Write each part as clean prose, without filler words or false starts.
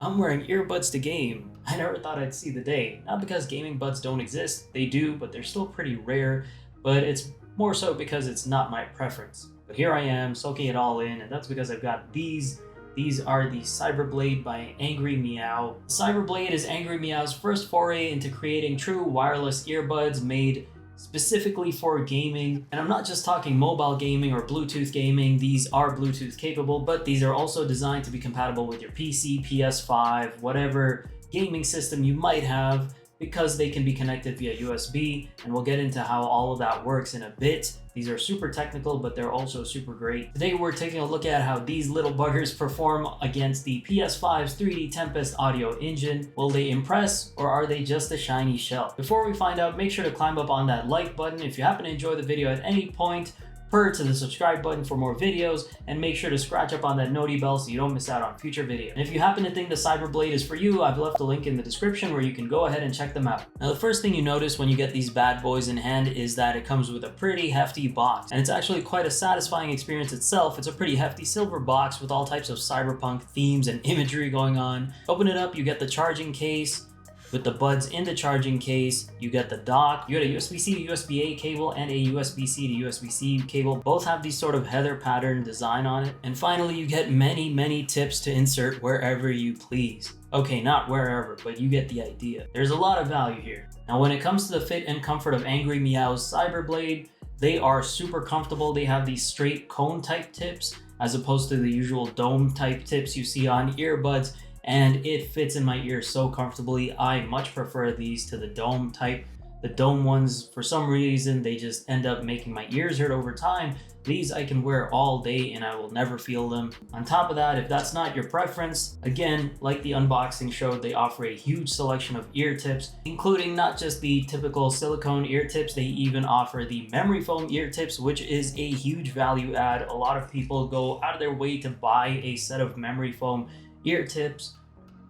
I'm wearing earbuds to game. I never thought I'd see the day. Not because gaming buds don't exist, they do, but they're still pretty rare. But it's more so because it's not my preference. But here I am, soaking it all in, and that's because I've got these. These are the Cyberblade by Angry Miao. Cyberblade is Angry Miao's first foray into creating true wireless earbuds made specifically for gaming. And I'm not just talking mobile gaming or Bluetooth gaming. These are Bluetooth capable, but these are also designed to be compatible with your PC, PS5, whatever gaming system you might have, because they can be connected via USB, and we'll get into how all of that works in a bit. These are super technical, but they're also super great. Today we're taking a look at how these little buggers perform against the PS5's 3D Tempest audio engine. Will they impress, or are they just a shiny shell? Before we find out, make sure to climb up on that like button if you happen to enjoy the video at any point. To the subscribe button for more videos, and make sure to scratch up on that noti bell so you don't miss out on future videos. And if you happen to think the Cyberblade is for you, I've left a link in the description where you can go ahead and check them out. Now, the first thing you notice when you get these bad boys in hand is that it comes with a pretty hefty box, and it's actually quite a satisfying experience itself. It's a pretty hefty silver box with all types of cyberpunk themes and imagery going on. Open it up, you get the charging case. With the buds in the charging case, you get the dock, you get a USB-C to USB-A cable and a USB-C to USB-C cable. Both have these sort of heather pattern design on it. And finally, you get many tips to insert wherever you please. Okay, not wherever, but you get the idea. There's a lot of value here. Now, when it comes to the fit and comfort of Angry Miao's Cyberblade, they are super comfortable. They have these straight cone type tips as opposed to the usual dome type tips you see on earbuds. And it fits in my ear so comfortably. I much prefer these to the dome type. The dome ones, for some reason, they just end up making my ears hurt over time. These I can wear all day and I will never feel them. On top of that, if that's not your preference, again, like the unboxing showed, they offer a huge selection of ear tips, including not just the typical silicone ear tips, they even offer the memory foam ear tips, which is a huge value add. A lot of people go out of their way to buy a set of memory foam ear tips.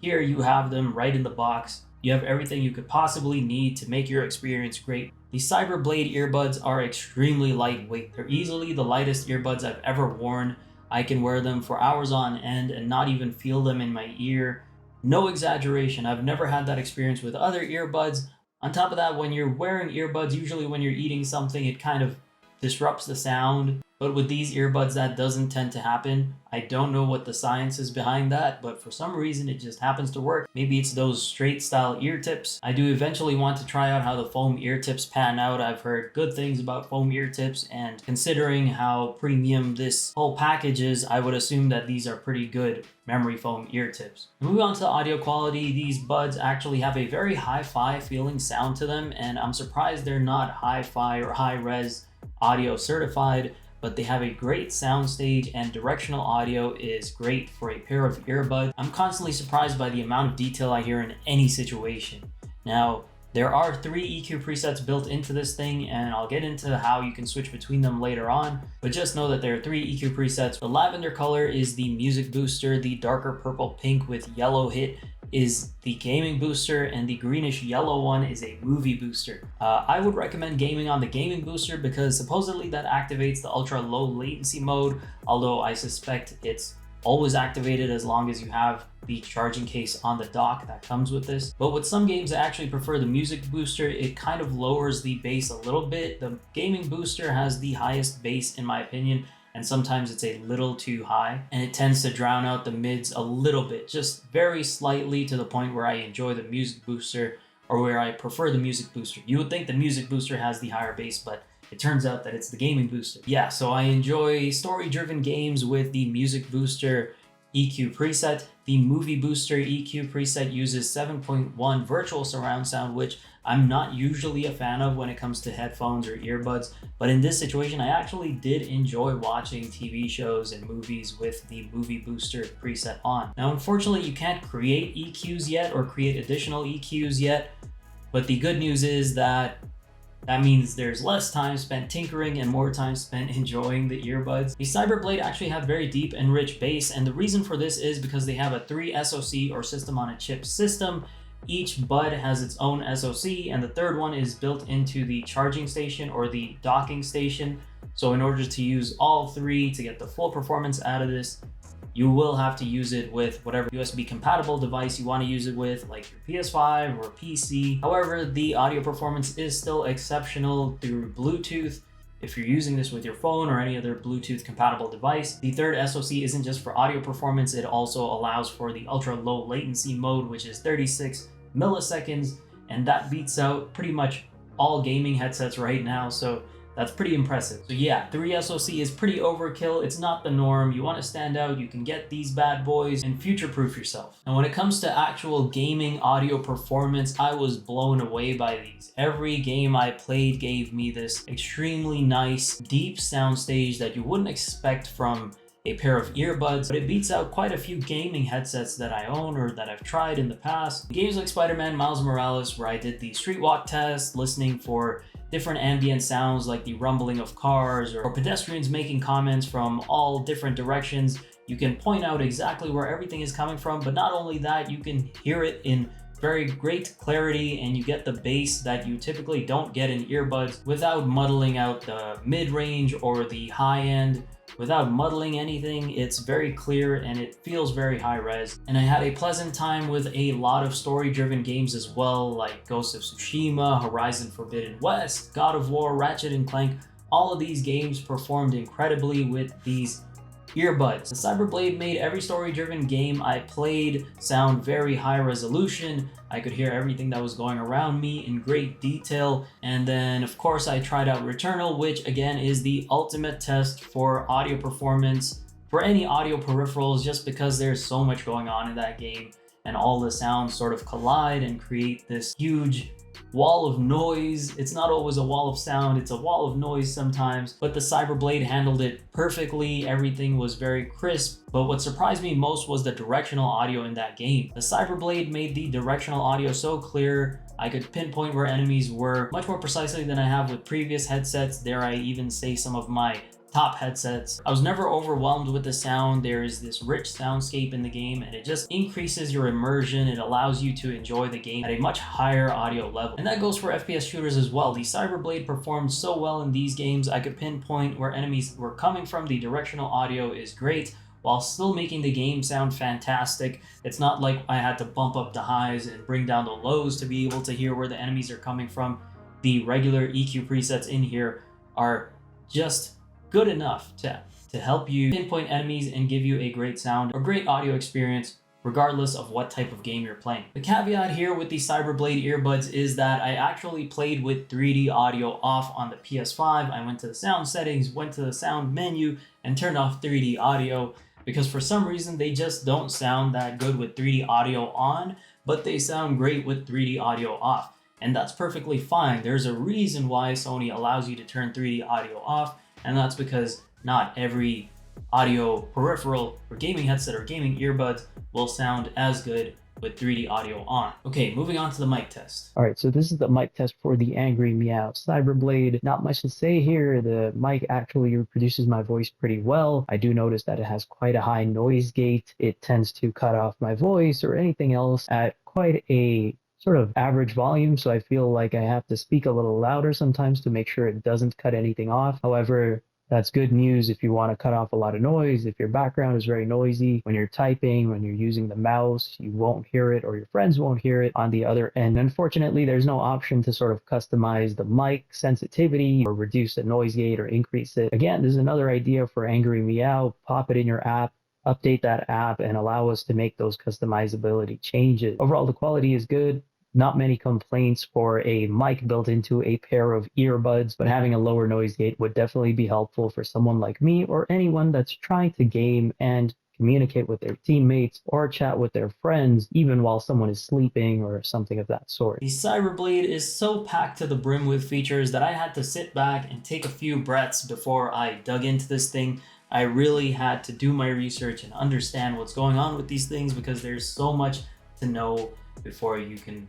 Here you have them right in the box. You have everything you could possibly need to make your experience great. The Cyberblade earbuds are extremely lightweight. They're easily the lightest earbuds I've ever worn. I can wear them for hours on end and not even feel them in my ear. No exaggeration, I've never had that experience with other earbuds. On top of that, when you're wearing earbuds, usually when you're eating something, it kind of disrupts the sound. But with these earbuds, that doesn't tend to happen. I don't know what the science is behind that, but for some reason it just happens to work. Maybe it's those straight style ear tips. I do eventually want to try out how the foam ear tips pan out. I've heard good things about foam ear tips, and considering how premium this whole package is, I would assume that these are pretty good memory foam ear tips. Moving on to the audio quality, these buds actually have a very hi-fi feeling sound to them, and I'm surprised they're not hi-fi or high-res audio certified, but they have a great soundstage and directional audio is great for a pair of earbuds. I'm constantly surprised by the amount of detail I hear in any situation. Now, there are 3 EQ presets built into this thing, and I'll get into how you can switch between them later on, but just know that there are 3 EQ presets. The lavender color is the music booster, the darker purple pink with yellow hit is the gaming booster, and the greenish yellow one is a movie booster. I would recommend gaming on the gaming booster because supposedly that activates the ultra low latency mode, although I suspect it's always activated as long as you have the charging case on the dock that comes with this. But with some games, I actually prefer the music booster. It kind of lowers the bass a little bit. The gaming booster has the highest bass in my opinion, and sometimes it's a little too high, and it tends to drown out the mids a little bit, just very slightly, to the point where I enjoy the music booster, or where I prefer the music booster. You would think the music booster has the higher bass, but it turns out that it's the gaming booster. Yeah, so I enjoy story-driven games with the music booster EQ preset. The movie booster EQ preset uses 7.1 virtual surround sound, which I'm not usually a fan of when it comes to headphones or earbuds, but in this situation, I actually did enjoy watching TV shows and movies with the movie booster preset on. Now, unfortunately, you can't create EQs yet or create additional EQs yet, but the good news is that means there's less time spent tinkering and more time spent enjoying the earbuds. The Cyberblade actually have very deep and rich bass, and the reason for this is because they have a 3 SoC or system on a chip system. Each bud has its own SoC, and the third one is built into the charging station or the docking station. So in order to use all 3 to get the full performance out of this, you will have to use it with whatever USB compatible device you want to use it with, like your PS5 or PC. However, the audio performance is still exceptional through Bluetooth. If you're using this with your phone or any other Bluetooth compatible device. The third SoC isn't just for audio performance, it also allows for the ultra low latency mode, which is 36 milliseconds, and that beats out pretty much all gaming headsets right now, so that's pretty impressive. So yeah, 3 SoC is pretty overkill. It's not the norm. You want to stand out, you can get these bad boys and future-proof yourself. And when it comes to actual gaming audio performance, I was blown away by these. Every game I played gave me this extremely nice, deep soundstage that you wouldn't expect from a pair of earbuds, but it beats out quite a few gaming headsets that I own or that I've tried in the past. Games like Spider-Man Miles Morales, where I did the street walk test, listening for different ambient sounds like the rumbling of cars or pedestrians making comments from all different directions. You can point out exactly where everything is coming from, but not only that, you can hear it in very great clarity, and you get the bass that you typically don't get in earbuds without muddling out the mid-range or the high end. Without muddling anything, it's very clear and it feels very high res. And I had a pleasant time with a lot of story-driven games as well, like Ghost of Tsushima, Horizon Forbidden West, God of War, Ratchet & Clank. All of these games performed incredibly with these earbuds. The Cyberblade made every story-driven game I played sound very high resolution. I could hear everything that was going around me in great detail. And then of course I tried out Returnal, which again is the ultimate test for audio performance for any audio peripherals, just because there's so much going on in that game and all the sounds sort of collide and create this huge wall of noise. It's not always a wall of sound, it's a wall of noise sometimes, but the Cyberblade handled it perfectly. Everything was very crisp, but what surprised me most was the directional audio in that game. The Cyberblade made the directional audio so clear, I could pinpoint where enemies were much more precisely than I have with previous headsets, dare I even say some of my top headsets. I was never overwhelmed with the sound. There is this rich soundscape in the game and it just increases your immersion. It allows you to enjoy the game at a much higher audio level. And that goes for FPS shooters as well. The Cyberblade performed so well in these games. I could pinpoint where enemies were coming from. The directional audio is great while still making the game sound fantastic. It's not like I had to bump up the highs and bring down the lows to be able to hear where the enemies are coming from. The regular EQ presets in here are just good enough to help you pinpoint enemies and give you a great sound or great audio experience regardless of what type of game you're playing. The caveat here with the Cyberblade earbuds is that I actually played with 3D audio off on the PS5. I went to the sound settings, went to the sound menu, and turned off 3D audio because for some reason they just don't sound that good with 3D audio on, but they sound great with 3D audio off. And that's perfectly fine. There's a reason why Sony allows you to turn 3D audio off, and that's because not every audio peripheral or gaming headset or gaming earbuds will sound as good with 3D audio on. Okay, moving on to the mic test. All right, so this is the mic test for the Angry Miao Cyberblade. Not much to say here. The mic actually reproduces my voice pretty well. I do notice that it has quite a high noise gate. It tends to cut off my voice or anything else at quite a sort of average volume, so I feel like I have to speak a little louder sometimes to make sure it doesn't cut anything off. However, that's good news if you want to cut off a lot of noise. If your background is very noisy, when you're typing, when you're using the mouse, you won't hear it or your friends won't hear it on the other end. Unfortunately, there's no option to sort of customize the mic sensitivity or reduce the noise gate or increase it. Again, this is another idea for Angry Miao. Pop it in your app, update that app, and allow us to make those customizability changes. Overall, the quality is good. Not many complaints for a mic built into a pair of earbuds, but having a lower noise gate would definitely be helpful for someone like me or anyone that's trying to game and communicate with their teammates or chat with their friends, even while someone is sleeping or something of that sort. The Cyberblade is so packed to the brim with features that I had to sit back and take a few breaths before I dug into this thing. I really had to do my research and understand what's going on with these things because there's so much to know before you can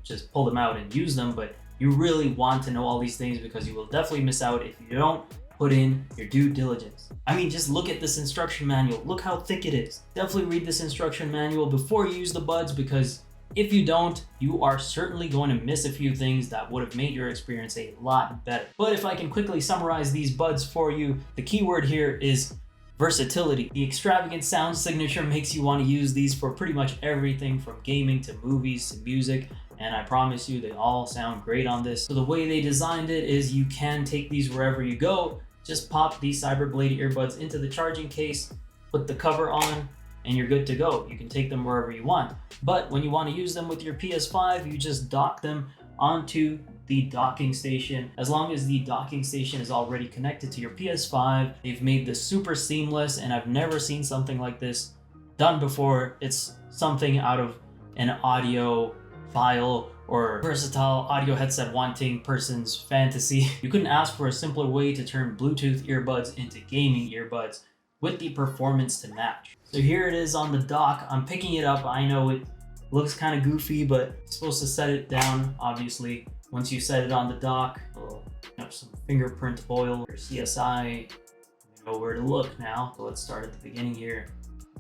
just pull them out and use them, but you really want to know all these things because you will definitely miss out if you don't put in your due diligence. I mean, just look at this instruction manual. Look how thick it is. Definitely read this instruction manual before you use the buds, because if you don't, you are certainly going to miss a few things that would have made your experience a lot better. But if I can quickly summarize these buds for you, the keyword here is Versatility. The extravagant sound signature makes you want to use these for pretty much everything from gaming to movies to music, and I promise you they all sound great on this. So the way they designed it is you can take these wherever you go. Just pop these Cyberblade earbuds into the charging case, put the cover on, and you're good to go. You can take them wherever you want. But when you want to use them with your PS5, you just dock them onto the docking station. As long as the docking station is already connected to your PS5, they've made this super seamless, and I've never seen something like this done before. It's something out of an audio file or versatile audio headset wanting person's fantasy. You couldn't ask for a simpler way to turn Bluetooth earbuds into gaming earbuds with the performance to match. So here it is on the dock. I'm picking it up. I know it looks kind of goofy, but you're supposed to set it down, obviously. Once you set it on the dock, you'll have some fingerprint oil or CSI. You know where to look now. So let's start at the beginning here.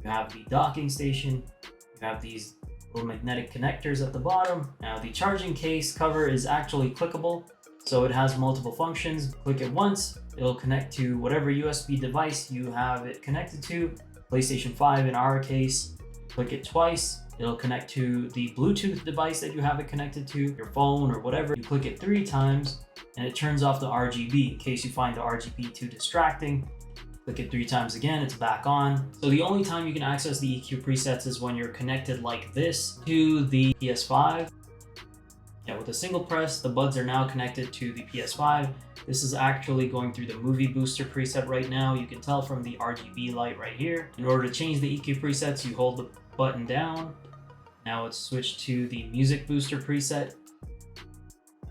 You have the docking station. You have these little magnetic connectors at the bottom. Now the charging case cover is actually clickable, so it has multiple functions. Click it once, it'll connect to whatever USB device you have it connected to. PlayStation 5 in our case. Click it twice, it'll connect to the Bluetooth device that you have it connected to, your phone or whatever. You click it 3 times and it turns off the RGB in case you find the RGB too distracting. Click it 3 times again, it's back on. So the only time you can access the EQ presets is when you're connected like this to the PS5. Yeah, with a single press, the buds are now connected to the PS5. This is actually going through the movie booster preset right now. You can tell from the RGB light right here. In order to change the EQ presets, you hold the button down. Now it's switched to the music booster preset.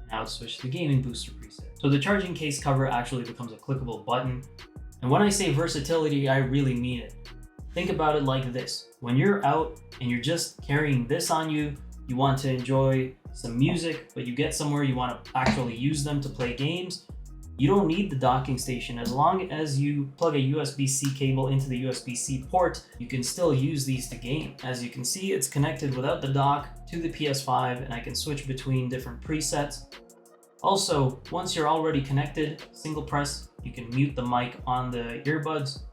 Now it's switched to the gaming booster preset. So the charging case cover actually becomes a clickable button. And when I say versatility, I really mean it. Think about it like this. When you're out and you're just carrying this on you, you want to enjoy some music, but you get somewhere you want to actually use them to play games, you don't need the docking station. As long as you plug a USB-C cable into the USB-C port, you can still use these to game. As you can see, it's connected without the dock to the PS5, and I can switch between different presets. Also, once you're already connected, single press, you can mute the mic on the earbuds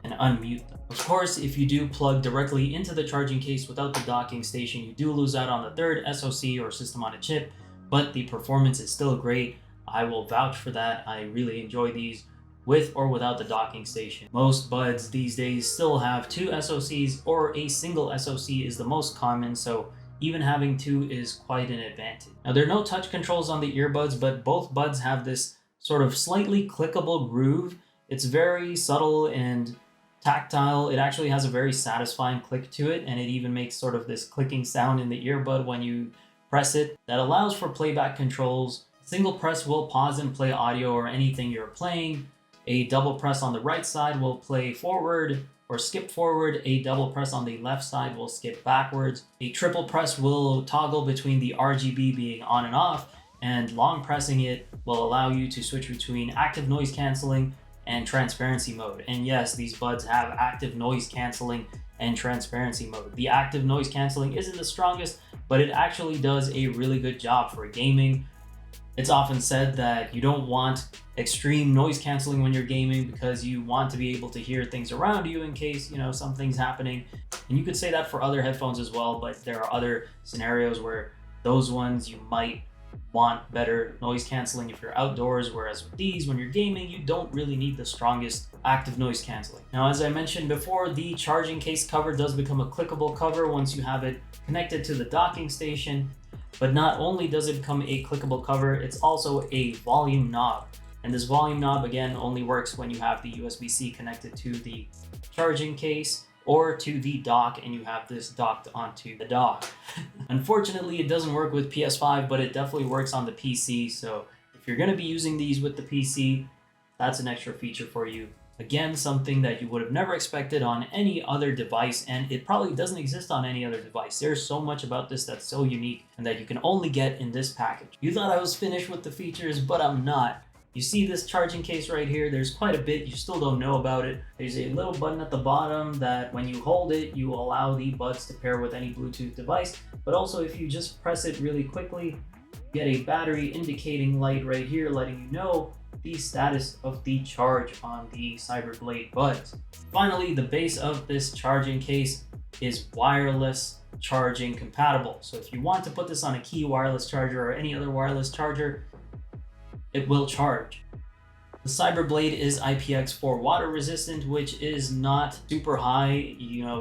and unmute them. Of course, if you do plug directly into the charging case without the docking station, you do lose out on the third SoC or system on a chip, but the performance is still great. I will vouch for that. I really enjoy these with or without the docking station. Most buds these days still have 2 SoCs, or a single SoC is the most common, so even having 2 is quite an advantage. Now, there are no touch controls on the earbuds, but both buds have this sort of slightly clickable groove. It's very subtle and tactile. It actually has a very satisfying click to it, and it even makes sort of this clicking sound in the earbud when you press it that allows for playback controls. Single press will pause and play audio or anything you're playing. A double press on the right side will play forward or skip forward. A double press on the left side will skip backwards. A triple press will toggle between the RGB being on and off, and long pressing it will allow you to switch between active noise canceling and transparency mode. And yes, these buds have active noise canceling and transparency mode. The active noise canceling isn't the strongest, but it actually does a really good job for gaming. It's often said that you don't want extreme noise canceling when you're gaming because you want to be able to hear things around you in case, something's happening. And you could say that for other headphones as well, but there are other scenarios where those ones you might want better noise canceling if you're outdoors, whereas with these, when you're gaming, you don't really need the strongest active noise canceling. Now, as I mentioned before, the charging case cover does become a clickable cover once you have it connected to the docking station. But not only does it become a clickable cover, it's also a volume knob. And this volume knob, again, only works when you have the USB-C connected to the charging case or to the dock and you have this docked onto the dock. Unfortunately, it doesn't work with PS5, but it definitely works on the PC. So if you're going to be using these with the PC, that's an extra feature for you. Again, something that you would have never expected on any other device, and it probably doesn't exist on any other device. There's so much about this that's so unique and that you can only get in this package. You thought I was finished with the features, but I'm not. You see this charging case right here, there's quite a bit you still don't know about it. There's a little button at the bottom that when you hold it, you allow the buds to pair with any Bluetooth device, but also if you just press it really quickly, You get a battery indicating light right here, letting you know the status of the charge on the Cyberblade buds. Finally, the base of this charging case is wireless charging compatible. So if you want to put this on a key wireless charger or any other wireless charger, it will charge. The Cyberblade is IPX4 water resistant, which is not super high.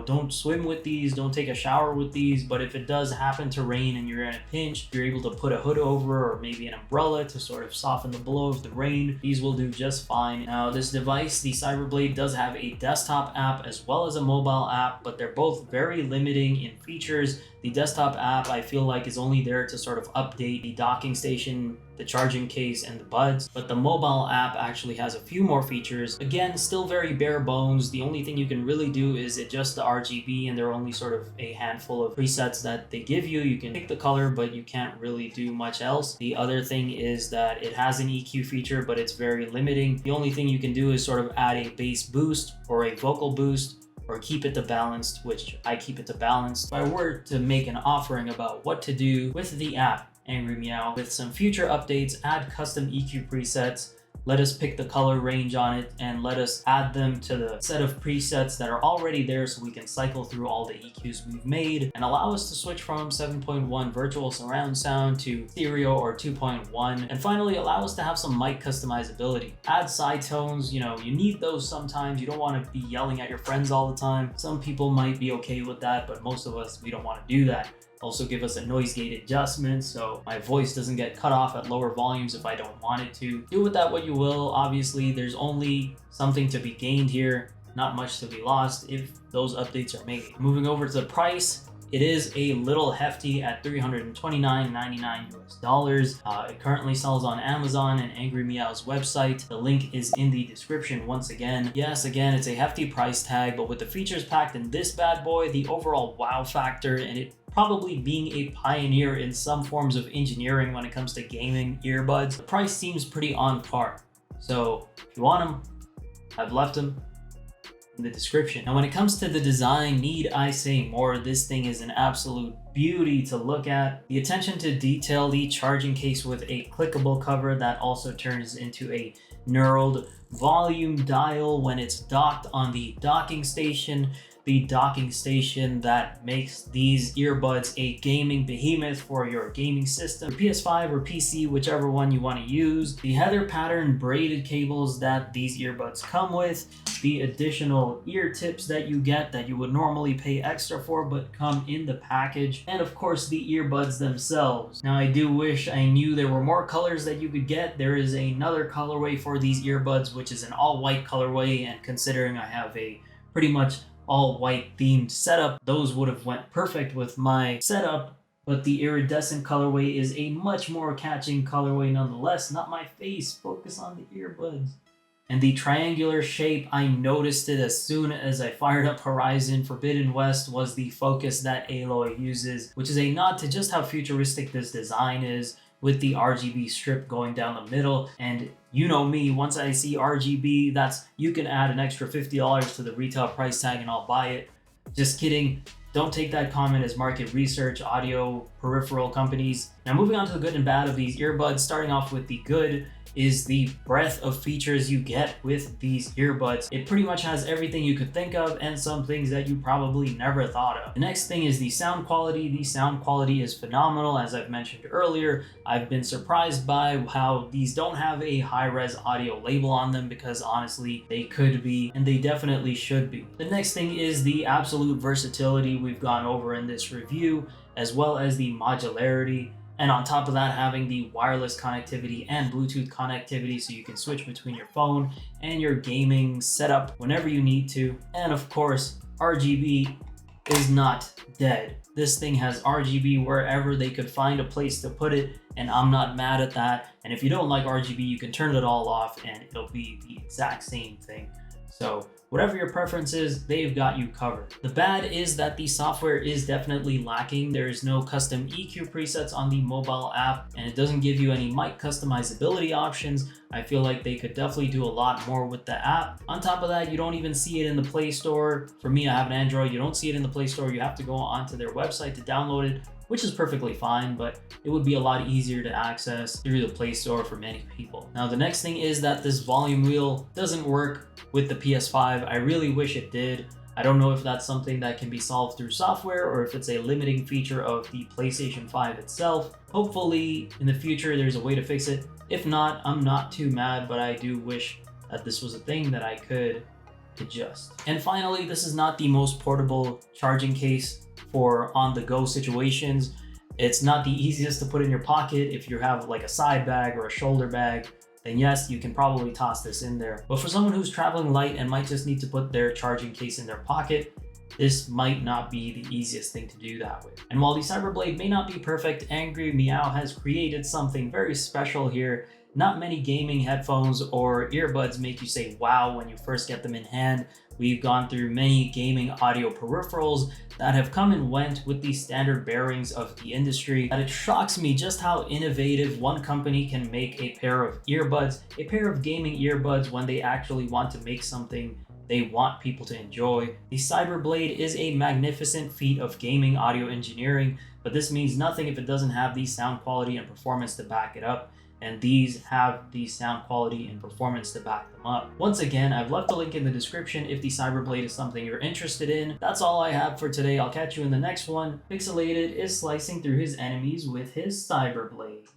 Don't swim with these, don't take a shower with these, but if it does happen to rain and you're in a pinch, you're able to put a hood over or maybe an umbrella to sort of soften the blow of the rain. These will do just fine. Now, this device, the Cyberblade, does have a desktop app as well as a mobile app, but they're both very limiting in features. The desktop app, I feel like, is only there to sort of update the docking station, the charging case, and the buds. But the mobile app actually has a few more features. Again, still very bare bones. The only thing you can really do is adjust the RGB, and there are only sort of a handful of presets that they give you. You can pick the color, but you can't really do much else. The other thing is that it has an EQ feature, but it's very limiting. The only thing you can do is sort of add a bass boost or a vocal boost, or keep it to balanced, which I keep it to balanced. If I were to make an offering about what to do with the app, Angry Miao, with some future updates, add custom EQ presets, let us pick the color range on it, and let us add them to the set of presets that are already there so we can cycle through all the EQs we've made, and allow us to switch from 7.1 virtual surround sound to stereo or 2.1, and finally allow us to have some mic customizability. Add side tones, you need those sometimes. You don't want to be yelling at your friends all the time. Some people might be okay with that, but most of us, we don't want to do that. Also give us a noise gate adjustment so my voice doesn't get cut off at lower volumes if I don't want it to. Do with that what you will. Obviously, there's only something to be gained here, not much to be lost if those updates are made. Moving over to the price, it is a little hefty at $329.99 US. It currently sells on Amazon and Angry Miao's website. The link is in the description once again. Yes, again, it's a hefty price tag, but with the features packed in this bad boy, the overall wow factor, and it probably being a pioneer in some forms of engineering when it comes to gaming earbuds, the price seems pretty on par. So if you want them, I've left them in the description. Now, when it comes to the design, need I say more? This thing is an absolute beauty to look at. The attention to detail, the charging case with a clickable cover that also turns into a knurled volume dial when it's docked on the docking station. The docking station that makes these earbuds a gaming behemoth for your gaming system, your PS5 or PC, whichever one you want to use. The heather pattern braided cables that these earbuds come with, the additional ear tips that you get that you would normally pay extra for but come in the package, and of course the earbuds themselves. Now, I do wish I knew there were more colors that you could get. There is another colorway for these earbuds, which is an all white colorway, and considering I have a pretty much all white themed setup, those would have went perfect with my setup, but the iridescent colorway is a much more catching colorway nonetheless. Not my face, focus on the earbuds. And the triangular shape, I noticed it as soon as I fired up Horizon Forbidden West, was the focus that Aloy uses, which is a nod to just how futuristic this design is, with the RGB strip going down the middle. And you know me, once I see RGB, you can add an extra $50 to the retail price tag and I'll buy it. Just kidding. Don't take that comment as market research, audio peripheral companies. Now, moving on to the good and bad of these earbuds, starting off with the good is the breadth of features you get with these earbuds. It pretty much has everything you could think of and some things that you probably never thought of. The next thing is the sound quality. The sound quality is phenomenal. As I've mentioned earlier, I've been surprised by how these don't have a high-res audio label on them, because honestly, they could be, and they definitely should be. The next thing is the absolute versatility we've gone over in this review, as well as the modularity. And on top of that, having the wireless connectivity and Bluetooth connectivity so you can switch between your phone and your gaming setup whenever you need to. And of course, RGB is not dead. This thing has RGB wherever they could find a place to put it, and I'm not mad at that. And if you don't like RGB, you can turn it all off and it'll be the exact same thing. So Whatever your preference is, they've got you covered. The bad is that the software is definitely lacking. There is no custom EQ presets on the mobile app, and it doesn't give you any mic customizability options. I feel like they could definitely do a lot more with the app. On top of that, you don't even see it in the Play Store. For me, I have an Android. You don't see it in the Play Store. You have to go onto their website to download it, which is perfectly fine, but it would be a lot easier to access through the Play Store for many people. Now, the next thing is that this volume wheel doesn't work with the PS5. I really wish it did. I don't know if that's something that can be solved through software or if it's a limiting feature of the PlayStation 5 itself. Hopefully, in the future, there's a way to fix it. If not, I'm not too mad, but I do wish that this was a thing that I could adjust. And finally, this is not the most portable charging case for on-the-go situations. It's not the easiest to put in your pocket. If you have like a side bag or a shoulder bag, then yes, you can probably toss this in there. But for someone who's traveling light and might just need to put their charging case in their pocket, this might not be the easiest thing to do that with. And while the Cyberblade may not be perfect, Angry Miao has created something very special here. Not many gaming headphones or earbuds make you say wow when you first get them in hand. We've gone through many gaming audio peripherals that have come and went with the standard bearings of the industry, that it shocks me just how innovative one company can make a pair of earbuds, a pair of gaming earbuds, when they actually want to make something they want people to enjoy. The Cyberblade is a magnificent feat of gaming audio engineering, but this means nothing if it doesn't have the sound quality and performance to back it up. And these have the sound quality and performance to back them up. Once again, I've left a link in the description if the Cyberblade is something you're interested in. That's all I have for today. I'll catch you in the next one. Picsoleated is slicing through his enemies with his Cyberblade.